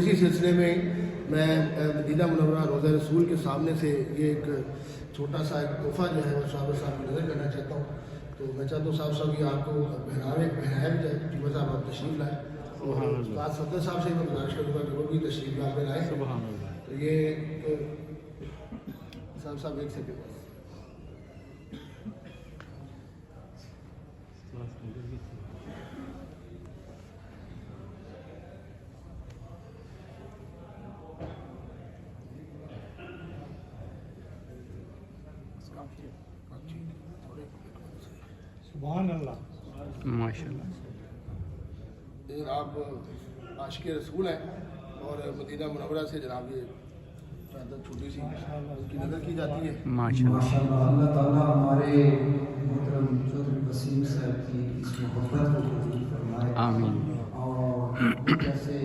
इसी सिलसिले में मैं मदीना मुनव्वरा रोज़ा रसूल के सामने से ये एक छोटा सा एक तोहफ़ा जो है वो साहब की नज़र करना चाहता हूँ। तो मैं चाहता हूँ साहब ये आपको पहनाया भी जाए। जुम्मन साहब आप तशरीफ़ लाएँ और उस्ताद सफदर साहब से मैं गुजारिश करूँगा कि वो भी तशरीफ़ ला कर आए। तो ये साहब एक सेकेंड सुभान अल्लाह माशाल्लाह। जनाब आशिक रसूल हैं और मदीना मुनव्वरा से जनाब ये चादर छोटी सी उनकी नज़र की जाती है। माशाल्लाह माशाल्लाह। अल्लाह ताला हमारे मोहतरम चौधरी वसीम साहब की इस मोहब्बत को कबूल फरमाए आमीन। और जैसे